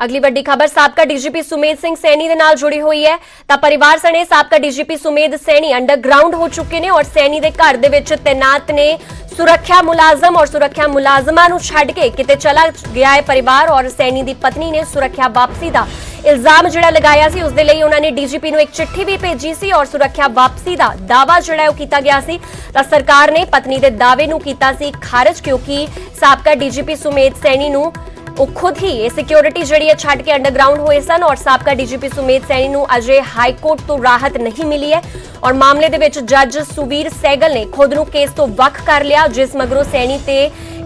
ਅਗਲੀ ਵੱਡੀ ਖਬਰ ਸਾਬਕਾ ਡੀਜੀਪੀ ਸੁਮੇਧ ਸਿੰਘ ਸੈਣੀ ਦੇ ਨਾਲ ਜੁੜੀ ਹੋਈ ਹੈ ਤਾਂ ਪਰਿਵਾਰ ਸਣੇ ਸਾਬਕਾ ਡੀਜੀਪੀ ਸੁਮੇਧ ਸੈਣੀ ਅੰਡਰਗਰਾਉਂਡ ਹੋ ਚੁੱਕੇ ਨੇ ਔਰ ਸੈਣੀ ਦੇ ਘਰ ਦੇ ਵਿੱਚ ਤੈਨਾਤ ਨੇ ਸੁਰੱਖਿਆ ਮੁਲਾਜ਼ਮ ਔਰ ਸੁਰੱਖਿਆ ਮੁਲਾਜ਼ਮਾਂ ਨੂੰ ਛੱਡ ਕੇ ਕਿਤੇ ਚਲਾ ਗਿਆ ਹੈ ਪਰਿਵਾਰ ਔਰ ਸੈਣੀ ਦੀ ਪਤਨੀ ਨੇ ਸੁਰੱਖਿਆ ਵਾਪਸੀ ਦਾ ਇਲਜ਼ਾਮ ਜਿਹੜਾ ਲਗਾਇਆ ਸੀ ਉਸ ਦੇ ਲਈ ਉਹਨਾਂ ਨੇ ਡੀਜੀਪੀ ਨੂੰ ਇੱਕ ਚਿੱਠੀ ਵੀ ਭੇਜੀ ਸੀ ਔਰ ਸੁਰੱਖਿਆ ਵਾਪਸੀ ਦਾ ਦਾਅਵਾ ਜਿਹੜਾ ਉਹ ਕੀਤਾ ਗਿਆ ਸੀ ਤਾਂ ਸਰਕਾਰ ਨੇ ਪਤਨੀ ਦੇ ਦਾਅਵੇ ਨੂੰ ਕੀਤਾ ਸੀ ਖਾਰਜ ਕਿਉਂਕਿ ਸਾਬਕਾ ਡੀਜੀਪੀ ਸੁਮੇਧ ਸੈਣੀ ਨੂੰ ਉਹ खुद ही ये सिक्योरिटी जी छड़ के अंडरग्राउंड हुए सन और साबका डीजीपी सुमेध सैनी नूं अजे हाईकोर्ट तो राहत नहीं मिली है और मामले दे विच जज सुवीर सहगल ने खुद नूं केस तो वख कर लिया जिस मगरों सैनी ते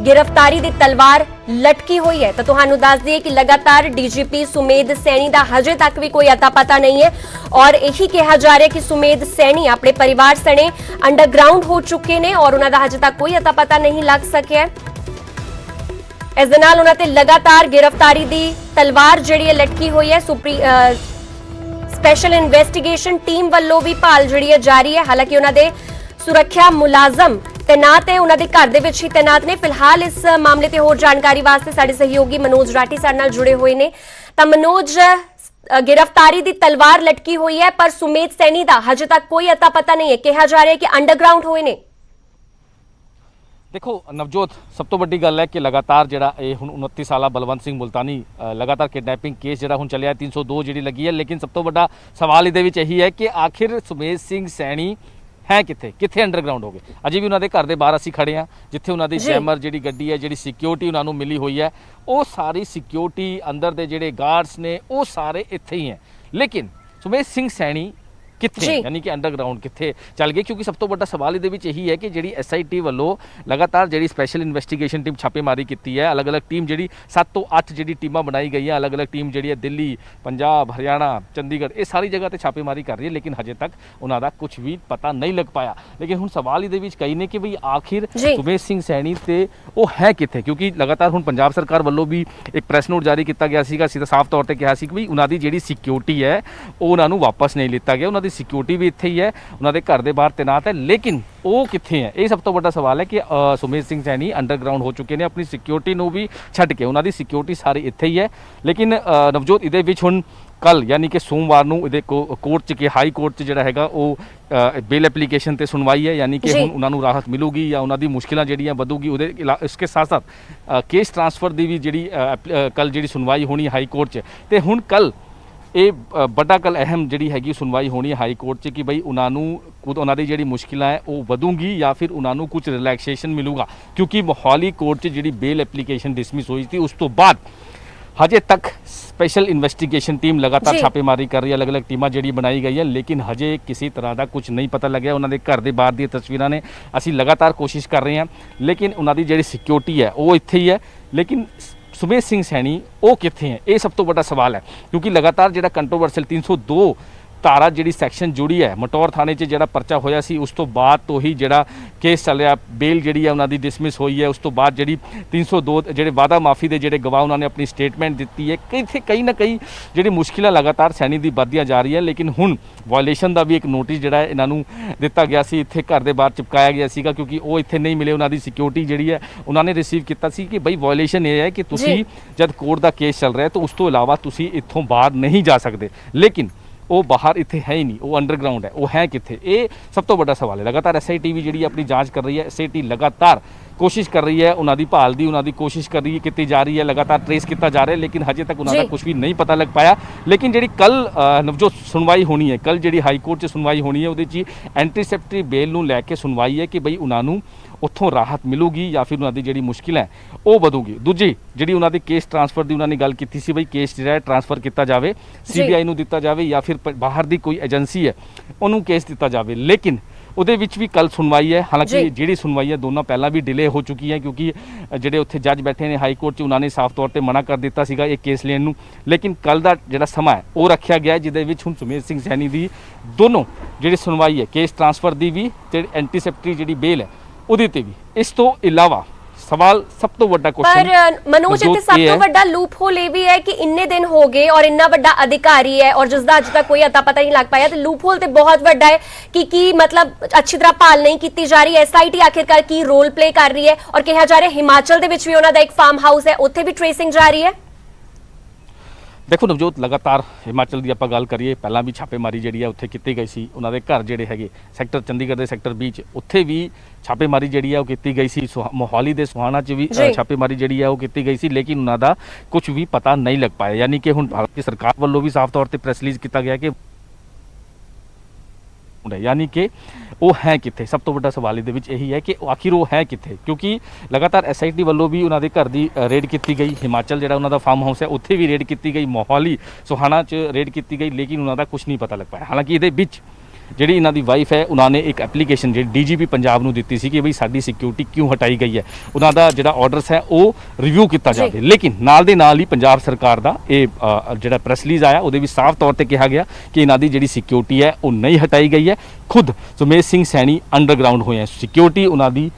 गिरफ्तारी दी तलवार लटकी हुई है। तो तुहानूं दस दईए कि लगातार डीजीपी सुमेध सैनी दा हजे तक भी कोई अता पता नहीं है और यही कहा जा रहा है कि सुमेध सैनी अपने परिवार सने अंडरग्राउंड हो चुके ने और उन्हां दा हजे तक कोई अता पता नहीं लग सकिया है। इस दे नाल उन्हां ते लगातार गिरफ्तारी दी तलवार जिहड़ी लटकी हुई है। स्पैशल इन्वेस्टिगेशन टीम वल्लों भी भाल जिहड़ी जारी है। हालांकि उन्हां दे सुरक्षा मुलाजम तैनात है उन्हां दे घर दे विच ही तैनात ने। फिलहाल इस मामले ते होर जानकारी वास्ते साडे सहयोगी मनोज राठी साडे नाल जुड़े हुए ने। तां मनोज गिरफ्तारी दी तलवार लटकी हुई है पर सुमेध सैनी दा हजे तक कोई अता पता नहीं है। कहा जा रहा है कि अंडरग्राउंड हुए ने। देखो नवजोत सब तो वड्डी गल है कि लगातार जिहड़ा ये हुण 29 साला बलवंत सिंह मुल्तानी लगातार किडनैपिंग केस जिहड़ा हुण चलिया 302 जिहड़ी लगी है लेकिन सब तो वड्डा सवाल इहदे विच यही है कि आखिर सुमेध सिंह सैनी है किथे अंडरग्राउंड हो गए। अजे भी उन्होंने घर के बाहर असीं खड़े हाँ जिथे उन्होंने जैमर जी गड्डी है जी सिक्योरिटी उन्होंने मिली हुई है वो सारी सिक्योरिटी अंदर के जोड़े गार्ड्स ने वो सारे इत्थे ही हैं लेकिन सुमेध सिंह सैनी किथे यानी कि अंडरग्राउंड किथे चल गए क्योंकि सब तो बड़ा सवाल इहदे विच यही है कि जिहड़ी SIT वालों लगातार जिहड़ी स्पैशल इन्वेस्टिगेशन टीम छापेमारी की है अलग अलग टीम जिहड़ी 7 तो 8 जिहड़ी टीमां बनाई गई अलग अलग टीम जिहड़ी है दिल्ली पंजाब हरियाणा चंडीगढ़ ये सारी जगह ते छापेमारी कर रही है लेकिन हजे तक उन्हां दा कुछ भी पता नहीं लग पाया। लेकिन हुण सवाल इहदे विच कई ने कि बई आखिर सुमेध सिंह सैनी ते वो है किथे क्योंकि लगातार हुण पंजाब सरकार वालों भी एक प्रैस नोट जारी किया गया सीगा सीधा साफ तौर पर कहा सी कि बई उन्हां दी जिहड़ी सिक्योरिटी है वो उन्हां नूं वापस नहीं लिता गया उन्हां दी सिक्योरिटी भी इत्थे ही है उन्होंने घर के बाहर तैनात है लेकिन वो किथे है ये सब तो बड़ा सवाल है कि सुमेध सिंह सैनी अंडरग्राउंड हो चुके हैं अपनी सिक्योरिटी नूं भी छड्ड के उन्होंने सिक्योरिटी सारी इत्थे ही है। लेकिन नवजोत इहदे विच हुण कल यानी कि सोमवार नूं इहदे कोर्ट च हाई कोर्ट च जिहड़ा हैगा वो बेल एप्लीकेशन ते सुनवाई है यानी कि हुण उन्हां नूं राहत मिलूगी या उन्हां दी मुश्किलां जिहड़ियां वधूगी उहदे इसके साथ साथ केस ट्रांसफर दी भी जिहड़ी कल जिहड़ी सुनवाई होनी हाई कोर्ट च ते हुण कल ये बड़ा कल अहम जी हैगी सुनवाई होनी है हाई कोर्ट च कि बई उन्होंने उन्होंने जी मुश्किल है वो वधूंगी या फिर उन्होंने कुछ रिलैक्सेशन मिलूगा क्योंकि मोहाली कोर्ट च जी बेल एप्लीकेशन डिसमिस हुई थी उस तो बाद हजे तक स्पैशल इन्वेस्टिगेशन टीम लगातार छापेमारी कर रही है अलग अलग टीमां जी बनाई गई है लेकिन हजे किसी तरह का कुछ नहीं पता लगे उन्होंने घर के बाहर दी तस्वीरां ने असी लगातार कोशिश कर रहे हैं लेकिन उन्होंने जी सिक्योरिटी है वो इत्थे ही है लेकिन सुमेध सिंह सैनी वो किथे हैं ये सब तो बड़ा सवाल है क्योंकि लगातार जो कंट्रोवर्शियल 302 धारा जी सैक्शन जुड़ी है मटौर थाने च जो परचा होया सी उस तो बाद तो ही जो केस चल रहा बेल जी उन्होंने डिसमिस हुई है उस तो बाद जी 302 जो वादा माफ़ी के जोड़े गवाह उन्होंने अपनी स्टेटमेंट दी है कहीं ना कहीं जी मुश्किल लगातार सैनी की बढ़दियां जा रही है लेकिन हुण वायलेशन का भी एक नोटिस जो इन्हों दिता गया सी इत्थे घर के बाहर चिपकाया गया सीगा क्योंकि वो इत्थे नहीं मिले उन्होंने सिक्योरिटी जी है उन्होंने रिसीव किया सी कि बई वायलेशन ये है कि तुसी जब कोर्ट का केस चल रहा है तो उस तो इलावा तुसी इत्थों बाहर नहीं जा सकते लेकिन वो बाहर इत्थे है ही नहीं वो अंडरग्राउंड है वो है किथे ये सब तो बड़ा सवाल है। लगातार SIT भी जी अपनी जांच कर रही है SIT लगातार कोशिश कर रही है उन्होंने भाल दी उन्होंने कोशिश कर रही है की जा रही है लगातार ट्रेस किया जा रहा है लेकिन हजे तक उन्होंने कुछ भी नहीं पता लग पाया। लेकिन जी कल नवजोत सुनवाई होनी है कल जी हाई कोर्ट च सुनवाई होनी है वो एंटीसेप्टरी बेल नूं लैके सुनवाई है कि बई उन्होंने उत्थों राहत मिलूगी या फिर उन्होंने जी मुश्किल है वो वधूगी। दूजी जी उन्होंने केस ट्रांसफर की उन्होंने गल की सी बई केस जो ट्रांसफर किया जाए CBI नूं दिता जाए या फिर बाहर की कोई एजेंसी है उन्होंने केस दिता जाए लेकिन उहदे विच भी कल सुनवाई है। हालांकि जी सुनवाई है दोनों पहला भी डिले हो चुकी है क्योंकि जोड़े उत्थे जज बैठे ने हाई कोर्ट च उन्होंने साफ तौर पर मना कर दिता सीगा एक केस लेने नूं लेकिन कल का जिहड़ा समा है वो रखा गया जिहदे विच हुण सुमेध सिंह सैनी दी दोनों जी सुनवाई है केस ट्रांसफर की भी ते एंटीसेप्टरी जी बेल है उहदे ते भी। इस तो इलावा सवाल सब तो बड़ा क्वेश्चन पर मनोज इत्थे सब तो बड़ा लूप होल ये भी है कि इन्ने दिन हो गए और इन्ना बड़ा अधिकारी है और जिसका अज तक कोई अता पता नहीं लग पाया तो लूप होल तो बहुत बड़ा है कि मतलब अच्छी तरह भाल नहीं की जा रही। SIT आखिरकार की रोल प्ले कर रही है और कहा जा रहा है हिमाचल दे विच भी उन्हां दा एक फार्म हाउस है उत्थे भी ट्रेसिंग जारी है। ਦੇਖੋ ਨਵਜੋਤ, ਲਗਾਤਾਰ ਹਿਮਾਚਲ ਦੀ ਆਪਾਂ ਗੱਲ ਕਰੀਏ, ਪਹਿਲਾਂ ਵੀ ਛਾਪੇਮਾਰੀ ਜਿਹੜੀ ਹੈ ਉੱਥੇ ਕੀਤੀ ਗਈ ਸੀ। ਉਹਨਾਂ ਦੇ ਘਰ ਜਿਹੜੇ ਹੈਗੇ ਸੈਕਟਰ ਚੰਡੀਗੜ੍ਹ ਦੇ ਸੈਕਟਰ 20 'ਚ, ਉੱਥੇ ਵੀ ਛਾਪੇਮਾਰੀ ਜਿਹੜੀ ਹੈ ਉਹ ਕੀਤੀ ਗਈ ਸੀ। ਮੋਹਾਲੀ ਦੇ ਸੁਹਾਣਾ 'ਚ ਵੀ ਛਾਪੇਮਾਰੀ ਜਿਹੜੀ ਹੈ ਉਹ ਕੀਤੀ ਗਈ ਸੀ, ਲੇਕਿਨ ਉਹਨਾਂ ਦਾ ਕੁਝ ਵੀ ਪਤਾ ਨਹੀਂ ਲੱਗ ਪਾਇਆ। ਯਾਨੀ ਕਿ ਹੁਣ ਭਾਰਤ ਦੀ ਸਰਕਾਰ ਵੱਲੋਂ ਵੀ ਸਾਫ਼ ਤੌਰ ਤੇ ਪ੍ਰੈਸ ਰਿਲੀਜ਼ ਕੀਤਾ ਗਿਆ ਕਿ यानी कि वो है किथे। सब तो बड़ा सवाल ਇਹਦੇ ਵਿੱਚ ਇਹੀ ਹੈ ਕਿ ਆਖਿਰ ਉਹ ਹੈ ਕਿਥੇ, ਕਿਉਂਕਿ ਲਗਾਤਾਰ ਐਸਆਈਟੀ ਵੱਲੋਂ ਵੀ ਉਹਨਾਂ ਦੇ ਘਰ ਦੀ ਰੇਡ ਕੀਤੀ ਗਈ। ਹਿਮਾਚਲ ਜਿਹੜਾ ਉਹਨਾਂ ਦਾ ਫਾਰਮ ਹਾਊਸ ਹੈ ਉੱਥੇ ਵੀ ਰੇਡ ਕੀਤੀ ਗਈ, ਮੋਹਾਲੀ ਸੁਹਾਣਾ 'ਚ ਰੇਡ ਕੀਤੀ ਗਈ, ਲੇਕਿਨ ਉਹਨਾਂ ਦਾ ਕੁਝ ਨਹੀਂ ਪਤਾ ਲੱਗ ਪਾਇਆ। ਹਾਲਾਂਕਿ ਇਹਦੇ ਵਿੱਚ ਜਿਹੜੀ ਇਹਨਾਂ ਦੀ ਵਾਈਫ ਹੈ ਉਹਨਾਂ ਨੇ ਇੱਕ ਐਪਲੀਕੇਸ਼ਨ ਜਿਹੜੀ ਡੀਜੀਪੀ ਪੰਜਾਬ ਨੂੰ ਦਿੱਤੀ ਸੀ ਕਿ ਬਈ ਸਾਡੀ ਸਿਕਿਉਰਿਟੀ ਕਿਉਂ ਹਟਾਈ ਗਈ ਹੈ, ਉਹਨਾਂ ਦਾ ਜਿਹੜਾ ਆਰਡਰਸ ਹੈ ਉਹ ਰਿਵਿਊ ਕੀਤਾ ਜਾਵੇ। ਲੇਕਿਨ ਨਾਲ ਦੇ ਨਾਲ ਹੀ ਪੰਜਾਬ ਸਰਕਾਰ ਦਾ ਇਹ ਜਿਹੜਾ ਪ੍ਰੈਸ ਰਿਲੀਜ਼ ਆਇਆ ਉਹਦੇ ਵਿੱਚ ਸਾਫ਼ ਤੌਰ ਤੇ ਕਿਹਾ ਗਿਆ ਕਿ ਇਹਨਾਂ ਦੀ ਜਿਹੜੀ ਸਿਕਿਉਰਿਟੀ ਹੈ ਉਹ ਨਹੀਂ ਹਟਾਈ ਗਈ ਹੈ। ਖੁਦ ਸੁਮੇਧ ਸਿੰਘ ਸੈਣੀ ਅੰਡਰਗਰਾਉਂਡ ਹੋਏ ਹੈ, ਸਿਕਿਉਰਿਟੀ ਉਹਨਾਂ ਦੀ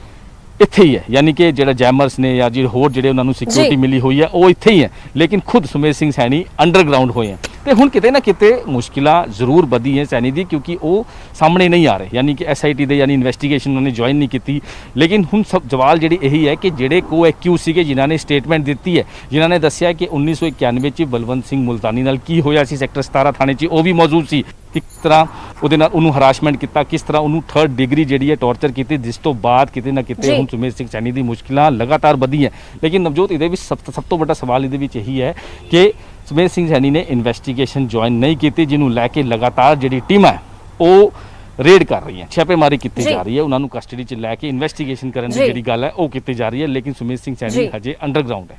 ਇੱਥੇ ਹੀ ਹੈ। ਯਾਨੀ ਕਿ ਜਿਹੜਾ ਜੈਮਰਸ ਨੇ ਜਾਂ ਜਿਹੜੇ ਹੋਰ ਜਿਹੜੇ ਉਹਨਾਂ ਨੂੰ ਸਿਕਿਉਰਿਟੀ ਮਿਲੀ ਹੋਈ ਹੈ ਉਹ ਇੱਥੇ ਹੀ ਹੈ, ਲੇਕਿਨ ਖੁਦ ਸੁਮੇਧ ਸਿੰਘ ਸੈਣੀ ਅੰਡਰਗਰਾਉਂਡ ਹੋਏ ਹੈ। ਤੇ ਹੁਣ ਕਿਤੇ ਨਾ ਕਿਤੇ ਮੁਸ਼ਕਿਲਾਂ ਜ਼ਰੂਰ ਵਧੀ ਹੈ ਸੈਣੀ ਦੀ, ਕਿਉਂਕਿ ਉਹ ਸਾਹਮਣੇ ਨਹੀਂ ਆ ਰਹੇ। ਯਾਨੀ ਕਿ ਐਸਆਈਟੀ ਦੇ ਯਾਨੀ ਇਨਵੈਸਟੀਗੇਸ਼ਨ ਉਹਨਾਂ ਨੇ ਜੁਆਇਨ ਨਹੀਂ ਕੀਤੀ। ਲੇਕਿਨ ਹੁਣ ਸਭ ਸਵਾਲ ਜਿਹੜੀ ਇਹੀ ਹੈ ਕਿ ਜਿਹੜੇ ਕੋ ਐਕਿਊਜ਼ ਸੀਗੇ, ਜਿਨ੍ਹਾਂ ਨੇ ਸਟੇਟਮੈਂਟ ਦਿੱਤੀ ਹੈ, ਜਿਨ੍ਹਾਂ ਨੇ ਦੱਸਿਆ ਕਿ 1991 ਚ ਬਲਵੰਤ ਸਿੰਘ ਮੁਲਤਾਨੀ ਨਾਲ ਕੀ ਹੋਇਆ ਸੀ ਸੈਕਟਰ 17 ਥਾਣੇ 'ਚ, ਉਹ ਵੀ ਮੌਜੂਦ ਸੀ। ਕਿਸ ਤਰ੍ਹਾਂ ਉਹਦੇ ਨਾਲ ਉਹਨੂੰ ਹਰਾਸਮੈਂਟ ਕੀਤਾ, ਕਿਸ ਤਰ੍ਹਾਂ ਉਹਨੂੰ 3rd ਡਿਗਰੀ ਜਿਹੜੀ ਹੈ ਟੌਰਚਰ ਕੀਤੀ, ਜਿਸ ਤੋਂ ਬਾਅਦ ਕਿਤੇ ਨਾ ਕਿਤੇ ਹੁਣ ਸੁਮੇਧ ਸਿੰਘ ਸੈਣੀ ਦੀ ਮੁਸ਼ਕਿਲਾਂ ਲਗਾਤਾਰ ਵਧੀਆਂ। ਲੇਕਿਨ ਨਵਜੋਤ, ਇਹਦੇ ਵਿੱਚ ਸਭ ਤੋਂ ਵੱਡਾ ਸਵਾਲ ਇਹਦੇ ਵਿੱਚ ਇਹੀ ਹੈ ਕਿ ਸੁਮੇਧ ਸਿੰਘ ਸੈਣੀ ਨੇ ਇਨਵੈਸਟੀਗੇਸ਼ਨ ਜੁਆਇਨ ਨਹੀਂ ਕੀਤੀ, ਜਿਹਨੂੰ ਲੈ ਕੇ ਲਗਾਤਾਰ ਜਿਹੜੀ ਟੀਮ ਹੈ ਉਹ ਰੇਡ ਕਰ ਰਹੀ ਹੈ, ਛਾਪੇਮਾਰੀ ਕੀਤੀ ਜਾ ਰਹੀ ਹੈ, ਉਹਨਾਂ ਨੂੰ ਕਸਟਡੀ 'ਚ ਲੈ ਕੇ ਇਨਵੈਸਟੀਗੇਸ਼ਨ ਕਰਨ ਦੀ ਜਿਹੜੀ ਗੱਲ ਹੈ ਉਹ ਕੀਤੀ ਜਾ ਰਹੀ ਹੈ। ਲੇਕਿਨ ਸੁਮੇਧ ਸਿੰਘ ਸੈਣੀ ਹਜੇ ਅੰਡਰਗਰਾਉਂਡ ਹੈ।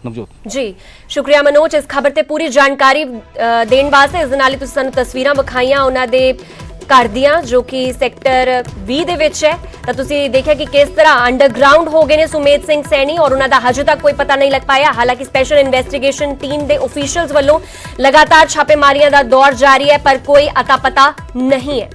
ਨਵਜੋਤ ਜੀ, ਸ਼ੁਕਰੀਆ ਮਨੋਜ ਇਸ ਖਬਰ ਤੇ ਪੂਰੀ ਜਾਣਕਾਰੀ ਦੇਣ ਵਾਸਤੇ। ਇਸ ਦੇ ਨਾਲ ਹੀ ਤੁਸੀਂ ਸਾਨੂੰ ਤਸਵੀਰਾਂ ਵਿਖਾਈਆਂ ਉਹਨਾਂ ਦੇ ਘਰ ਦੀਆਂ, ਜੋ ਕਿ ਸੈਕਟਰ 20 ਦੇ ਵਿੱਚ ਹੈ। ਤਾਂ ਤੁਸੀਂ ਦੇਖਿਆ ਕਿ ਕਿਸ ਤਰ੍ਹਾਂ ਅੰਡਰਗਰਾਉਂਡ ਹੋ ਗਏ ਨੇ ਸੁਮੇਧ ਸਿੰਘ ਸੈਣੀ, ਔਰ ਉਹਨਾਂ ਦਾ ਹਜੇ ਤੱਕ ਕੋਈ ਪਤਾ ਨਹੀਂ ਲੱਗ ਪਾਇਆ। ਹਾਲਾਂਕਿ ਸਪੈਸ਼ਲ ਇਨਵੈਸਟੀਗੇਸ਼ਨ ਟੀਮ ਦੇ ਅਫੀਸ਼ੀਅਲਸ ਵੱਲੋਂ ਲਗਾਤਾਰ ਛਾਪੇਮਾਰੀਆਂ ਦਾ ਦੌਰ ਜਾਰੀ ਹੈ, ਪਰ ਕੋਈ ਅਤਾ ਪਤਾ ਨਹੀਂ ਹੈ।